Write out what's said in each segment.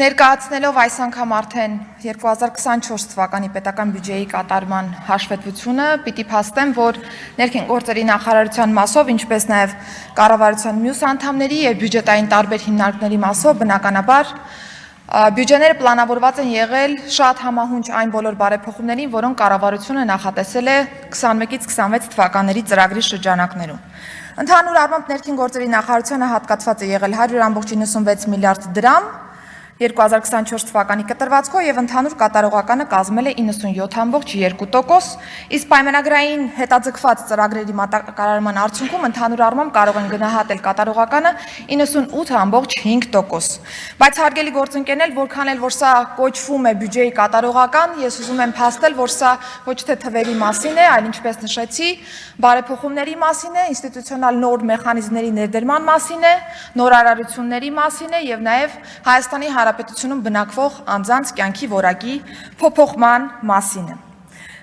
Ներկայացնելով այս անգամ արդեն 2024 թվականի պետական բյուջեի կատարման հաշվետվությունը, պիտի փաստեմ, որ ներքին գործերի նախարարության մասով, ինչպես նաև կառավարության մյուս անդամների եւ բյուջետային տարբեր հիմնարկների մասով, բնականաբար բյուջեները պլանավորված են եղել շատ համահունչ այն բոլոր բարեփոխումներին, որոնք կառավարությունը նախատեսել է 21-ից 26 թվականների ծրագրի շրջանակներում։ Ընդհանուր առմամբ ներքին գործերի նախարարությունը հատկացված է եղել 100.96 միլիարդ դրամ 2024 թվականի կտրվածքով եւ ընդհանուր կատարողականը կազմել է 97.2%, իսկ պայմանագրային հետաձգված ծրագրերի մատակարարման արդյունքում ընդհանուր առմամբ կարող են գնահատել կատարողականը 98.5%։ Բայց հարգելի գործընկերներ, որքան էլ որ սա կոչվում է բյուջեի կատարողական, ես ուզում եմ փաստել, որ սա ոչ թե թվերի մասին է, այլ ինչպես նշեցի, բարեփոխումների մասին է, ինստիտուցիոնալ նոր մեխանիզմների ներդրման մասին է, նորարարությունների մասին է եւ նաեւ Հայաստանի Հանրապետությունում բնակվող անձանց կյանքի որակի փոփոխման մասին է։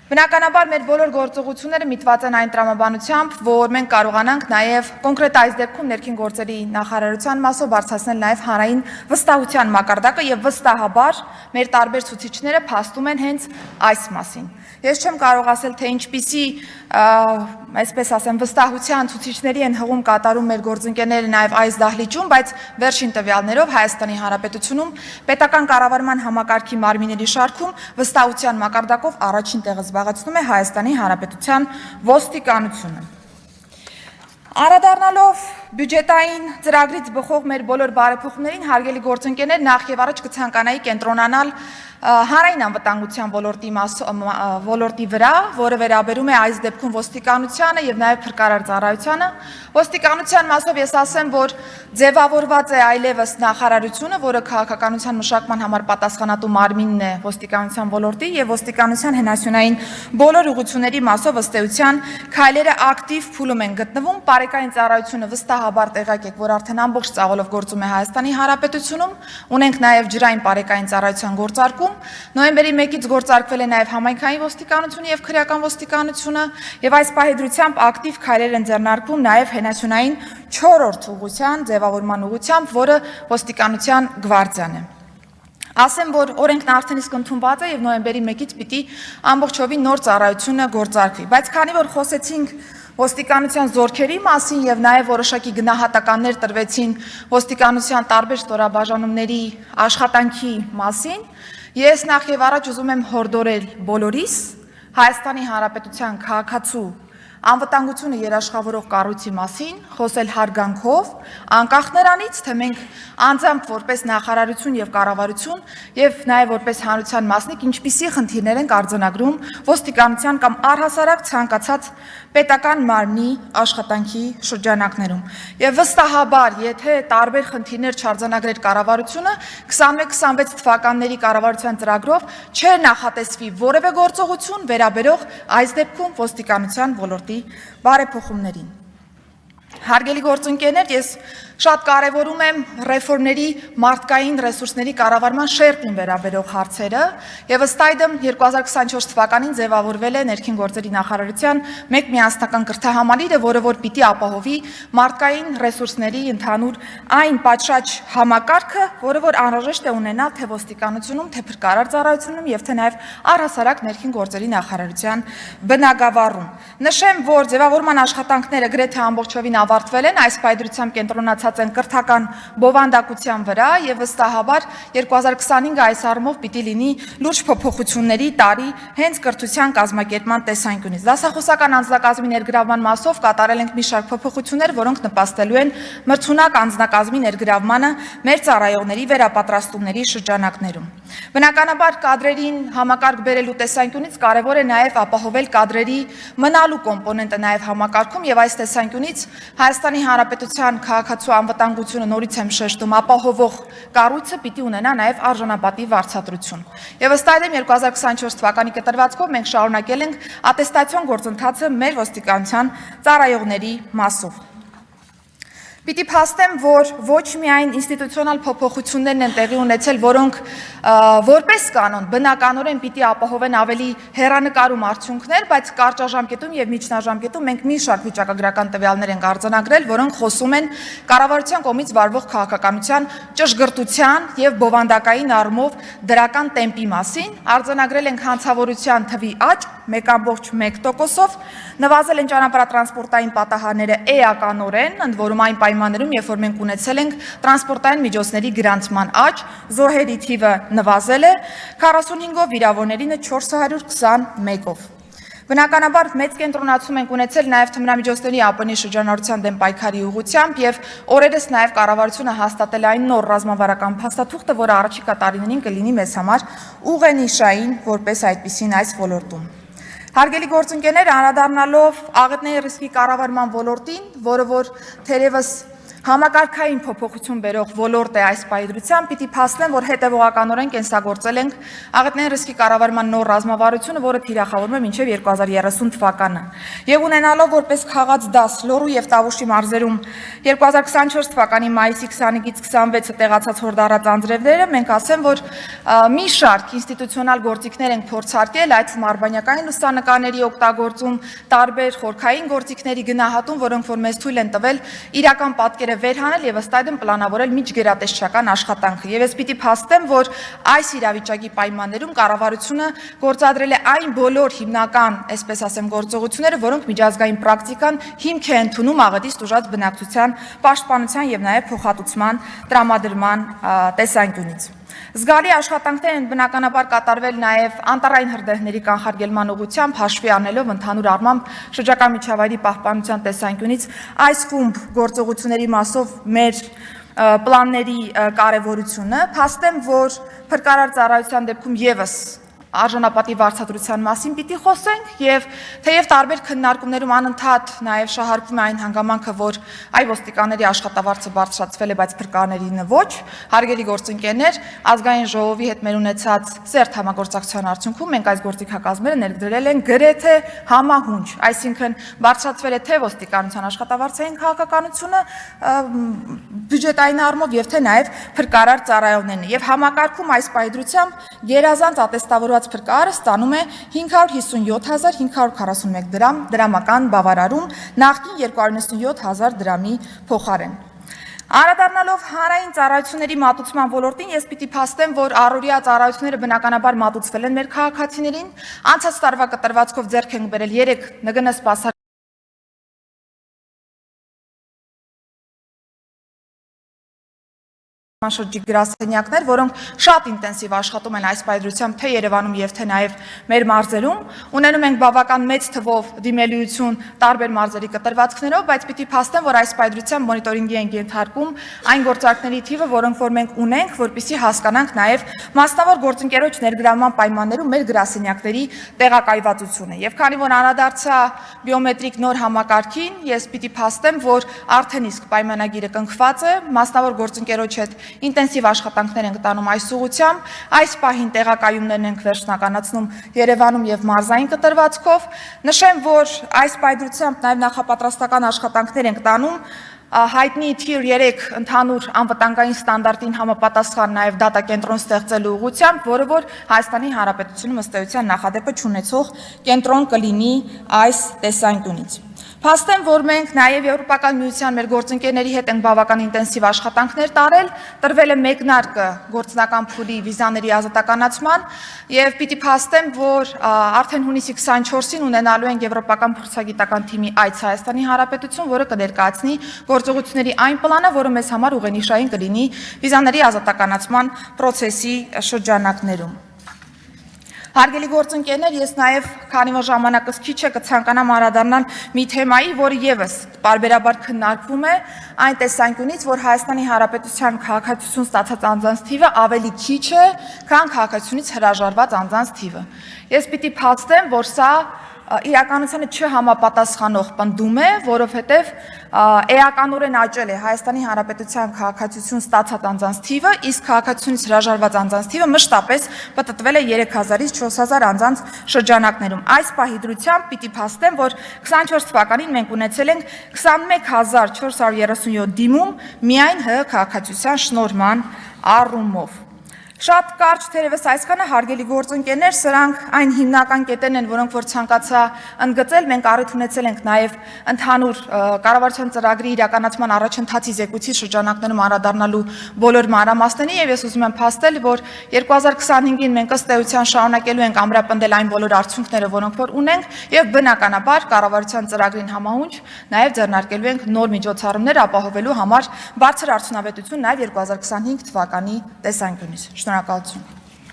Բնականաբար մեր բոլոր գործողությունները միտված են այն տրամաբանությամբ, որ մենք կարողանանք նաև կոնկրետ այս դեպքում ներքին գործերի նախարարության մասով բարձրացնել նաև հանրային վստահության մակարդակը եւ վստահաբար մեր տարբեր ցուցիչները փաստում են հենց այս մասին։ Ես չեմ կարող ասել, թե ինչպիսի, այսպես ասեմ, վստահության ցուցիչների են հղում կատարում մեր գործընկերները նաև այս դահլիճում, բայց վերջին տվյալներով Հայաստանի Հանրապետությունում պետական կառավարման համակարգի մարմինների շարքում վստահության մակարդակով առաջին տեղը զբաղեցնում է Հայաստանի Հանրապետության ոստիկանությունը։ Անդրադառնալով բյուջետային ծրագրից բխող մեր բոլոր բարեփոխումներին, հարգելի գործընկերներ, նախ եւ առաջ կցանկանայի կենտրոնանալ հանրային անվտանգության ոլորտի վրա, որը վերաբերում է այս դեպքում ոստիկանությանը եւ նաեւ փրկարար ծառայությանը։ Ոստիկանության մասով ես ասեմ, որ ձևավորված է այլևս նախարարությունը, որը քաղաքականության մշակման համար պատասխանատու մարմինն է ոստիկանության ոլորտի եւ ոստիկանության հենասյունային բոլոր ուղղությունների մասով ըստ էության քայլերը ակտիվ փուլում են գտնվում։ Բարեկային ծառայությունը վստահաբար տեղյակ եք, որ արդեն ամբողջ ծավալով գործում է Հայաստանի Հանրապետությունում, ունենք նաև ջրային բարեկային ծառայության գործարկում, նոյեմբերի 1-ից գործարկվել է նաև համայնքային ոստիկանությունը եւ քրեական ոստիկանությունը, եւ այս պահեդրությամբ ակտիվ քայլեր են ձեռնարկվում նաև հենասյունային 4-րդ ուղղության ձևավորման ուղղությամբ, որը ոստիկանության գվարդիան է։ Ասեմ, որ օրենքն արդեն իսկ ընդունված է եւ նոյեմբերի 1-ից պիտի ամբողջովին նոր ծառայությունը գործարկվի, բայց քանի որ խոսեցինք ոստիկանության զորքերի մասին եւ նաեւ որոշակի գնահատականներ տրվեցին ոստիկանության տարբեր ստորաբաժանումների աշխատանքի մասին, ես նախ եւ առաջ ուզում եմ հորդորել բոլորիս Հայաստանի Հանրապետության քաղաքացու անվտանգությունը երաշխավորող կառույցի մասին, խոսել հարգանքով, անկախ նրանից, թե մենք անձամբ որպես նախարարություն եւ կառավարություն եւ նաեւ որպես հանրության մասնիկ ինչպիսի խնդիրներ ենք արձանագրում ոստիկանության կամ առհասարակ ցանկացած պետական մարմնի աշխատանքի շրջանակներում։ Եվ վստահաբար, եթե տարբեր խնդիրներ չարձանագրեր կառավարությունը, 21-26 թվականների կառավարության ծրագրով չէր նախատեսվի որևէ գործողություն վերաբերող այս դեպքում ոստիկանության ոլորտի բարեփոխումներին։ Հարգելի գործընկերներ, ես շատ կարևորում եմ ռեֆորմների մարդկային ռեսուրսների կառավարման շերտին վերաբերող հարցերը եւ ըստ այդմ 2024 թվականին ձևավորվել է ներքին գործերի նախարարության մեկ միասնական կրթահամալիրը, որը որ պիտի ապահովի մարդկային ռեսուրսների ընդհանուր այն պատշաճ համակարգը, որը որ անհրաժեշտ է ունենալ թե ոստիկանությունում, թե փրկարար ծառայությունում եւ թե նաեւ առհասարակ ներքին գործերի նախարարության բնագավառում։ Նշեմ, որ ձևավորման աշխատանքները գրեթե ամբողջովին ավարտվել են, այս պայդրությամբ կենտրոնացած են կրթական բովանդակության վրա եւ վստահաբար 2025 այս առումով պիտի լինի լուրջ փոփոխությունների տարի հենց կրթության կազմակերպման տեսանկյունից։ Դասախոսական անձնակազմի ներգրավման մասով կատարել ենք մի շարք փոփոխություններ, որոնք նպաստելու են մրցունակ անձնակազմի ներգրավմանը մեր ծառայողների վերապատրաստումների շրջանակներում։ Բնականաբար կադրերին համակարգ բերելու տեսանկյունից կարևոր է նաև ապահովել կադրերի մնալու կոմպոնենտը նաև համակարգում եւ այս տեսանկյունից Հայաստանի Հանրապետության քաղաքացու անվտանգությունը նորից եմ շեշտում ապահովող կառույցը պիտի ունենա նաև արժանապատիվ վարձատրություն։ Եվ ըստ այդմ 2024 թվականի կտրվածքով մենք շարունակել ենք ատեստացիոն գործընթացը մեր ոստիկանության ծառայողների մասով։ Պիտի փաստեմ, որ ոչ միայն ինստիտուցիոնալ փոփոխություններն են տեղի ունեցել, որոնք որպես կանոն բնականորեն պիտի ապահովեն ավելի հեռանկարում արդյունքներ, բայց կարճաժամկետում եւ միջնաժամկետում մենք մի շարք վիճակագրական տվյալներ ենք արձանագրել, որոնք խոսում են կառավարության կողմից վարվող քաղաքականության ճշգրտության եւ բովանդակային առումով դրական տեմպի մասին, արձանագրել ենք հանցավորության թվի աճ 1.1%-ով, նվազել են ճանապարհատրանսպորտային պատահարները էականորեն, ընդ որում այն պայմաններում, երբ որ մենք ունեցել ենք տրանսպորտային միջոցների գրանցման աճ, զոհերի թիվը նվազել է 45-ով, վիրավորներինը 421-ով։ Բնականաբար մեծ կենտրոնացում ենք ունեցել նաև թմրամիջոցների ԱՊՆ-ի շրջանառության դեմ պայքարի ուղղությամբ եւ օրերս նաև կառավարությունը հաստատել այն նոր ռազմավարական փաստաթուղթը, որը առաջիկա տարիներին կլինի մեզ համար ուղենիշային որպես այդպիսին այս ոլորտում։ Հարգելի գործընկերներ, անդրադառնալով աղետների ռիսկի կառավարման ոլորտին, որը որ թերևս համակարգային փոփոխություն բերող ոլորտ է այս պայծրությամբ, պիտի փաստեմ, որ հետևողականորեն կենսագործել ենք աղետների ռիսկի կառավարման նոր ռազմավարությունը, որը թիրախավորվում է մինչև 2030 թվականը։ Եվ ունենալով որպես քաղաց դաս Լոռու եւ Տավուշի մարզերում 2024 թվականի մայիսի 25-ից 26-ը տեղացած հորդառած անձրևները, մենք ասեմ, որ մի շարք ինստիտուցիոնալ գործիքներ ենք փորձարկել, այդ թվում արբանյակային լուսանկարների օգտագործում, տարբեր խորքային գործիքների գնահատում, որոնք որ մեզ թույլ են տվել իրական պատկերը վերհանել եւ ըստ այդմ պլանավորել միջգերատեսչական աշխատանքը։ Եվ ես պիտի փաստեմ, որ այս իրավիճակի պայմաններում կառավարությունը գործադրել է այն բոլոր հիմնական, այսպես ասեմ, գործողությունները, որոնք միջազգային պրակտիկան հիմք է ընդունում աղետից տուժած բնակչության պաշտպանության եւ նաեւ փոխհատուցման տրամադրման տեսանկյունից։ Զգալի աշխատանքներ են բնականաբար կատարվել նաև անտառային հրդեհների կանխարգելման ուղղությամբ, հաշվի առնելով ընդհանուր առմամբ շրջակա միջավայրի պահպանության տեսանկյունից այս խումբ գործողությունների մասով մեր պլանների կարևորությունը, փաստեմ, որ փրկարար ծառայության դեպքում եւս արժանապատիվ վարձատրության մասին պիտի խոսենք եւ թեև տարբեր քննարկումներում անընդհատ նաեւ շահարկվում է այն հանգամանքը, որ այ ոստիկանների աշխատավարձը բարձրացվել է, բայց փրկարարներին ոչ, հարգելի գործընկերներ, ազգային ժողովի հետ մեր ունեցած սերտ համագործակցության արդյունքում մենք այս գործիքակազմերը ներդրել են գրեթե համահունչ, այսինքն բարձրացվել է թե ոստիկանության աշխատավարձային քաղաքականությունը բյուջետային առումով եւ թե նաեւ փրկարար ծառայողներն եւ համակարգում այս պայծրությամբ գերազանց ատեստավորված փրկարարը ստանում է 557.541 դրամ դրամական բավարարում նախկին 297.000 դրամի փոխարեն։ Անդրադառնալով հանրային ծառայությունների մատուցման ոլորտին, ես պիտի փաստեմ, որ առօրյա ծառայությունները բնականաբար մատուցվել են մեր քաղաքացիներին, անցած տարվա կտրվածքով ձեռք ենք բերել 3 ՆԳՆ սպասարկումներ շրջիկ գրասենյակներ, որոնք շատ ինտենսիվ աշխատում են այս պայծրությամբ թե Երևանում եւ թե նաեւ մեր մարզերում, ունենում ենք բավական մեծ թվով դիմելիություն տարբեր մարզերի կտրվածքներով, բայց պիտի փաստեմ, որ այս պայծրությամբ մոնիտորինգի են ենթարկում այն գործարքների թիվը, որոնք որ մենք ունենք, որպեսզի հասկանանք նաեւ մասնավոր գործընկերոջ ներգրավման պայմաններում մեր գրասենյակների տեղակայվածությունը։ Եվ քանի որ անդրադարձա բիոմետրիկ նոր համակարգին, ես պիտի փաստեմ, որ արդեն իսկ պայմանագիրը կնքված է, մասնավոր գործընկերոջ հետ ինտենսիվ աշխատանքներ ենք տանում այս ուղղությամբ, այս պահին տեղակայումներն ենք վերջնականացնում Երևանում եւ մարզային կտրվածքով, նշեմ, որ այս պայծրությամբ նաեւ նախապատրաստական աշխատանքներ ենք տանում հայտնի Tier 3 ընդհանուր անվտանգային ստանդարտին համապատասխան նաև դատակենտրոն ստեղծելու ուղղությամբ, որը որ Հայաստանի Հանրապետությունում ըստ էության նախադեպը չունեցող կենտրոն կլինի այս տեսանկյունից։ Փաստեմ, որ մենք նաև Եվրոպական միության մեր գործընկերների հետ ենք բավական ինտենսիվ աշխատանքներ տարել, տրվել է մեկնարկը գործնական փուլի վիզաների ազատականացման եւ պիտի փաստեմ, որ արդեն հունիսի 24-ին ունենալու են Եվրոպական փորձագիտական թիմի այց Հայաստանի Հանրապետություն, որը կներկայացնի գործողությունների այն պլանը, որը մեզ համար ուղենիշային կլինի վիզաների ազատականացման process-ի շրջանակներում։ Հարգելի գործընկերներ, ես նաև քանի որ ժամանակս քիչ է կցանկանամ անդրադառնալ մի թեմայի, որը եւս բարբերաբար քննարկվում է այն տեսանկյունից, որ Հայաստանի Հանրապետության քաղաքացիություն ստացած անձանց թիվը ավելի քիչ է, քան քաղաքացիությունից հրաժարված անձանց թիվը։ Ես պիտի փաստեմ, որ սա իրականությանը չհամապատասխանող պնդում է, որովհետև էականորեն աճել է Հայաստանի Հանրապետության քաղաքացիություն ստացած անձանց թիվը, իսկ քաղաքացիությունից հրաժարված անձանց թիվը մշտապես պտտվել է 3000-ից 4000 անձանց շրջանակներում։ Այս պահի դրությամբ պիտի փաստեմ, որ 24 թվականին մենք ունեցել ենք 21437 դիմում միայն ՀՀ քաղաքացիության շնորհման առումով։ Շատ կարճ թերևս այսքանը հարգելի գործընկերներ, սրանք այն հիմնական կետերն են, որոնք որ ցանկացա ընդգծել, մենք առիթ ունեցել ենք նաև ընդհանուր կառավարության ծրագրի իրականացման առաջընթացի զեկույցի շրջանակներում անդրադառնալու բոլոր մանրամասներին եւ ես ուզում եմ փաստել, որ 2025-ին մենք ըստ էության շարունակելու ենք ամրապնդել այն բոլոր արդյունքները, որոնք որ ունենք եւ բնականաբար կառավարության ծրագրին համահունչ նաև ձեռնարկելու ենք նոր միջոցառումներ ապահովելու համար բարձր արդյունավետություն նաև 2025 թվականի տեսանկյունից։ Շնորհակալություն։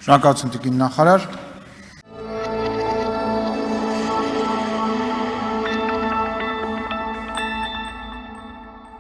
Շնորհակալություն տիկին նախարար։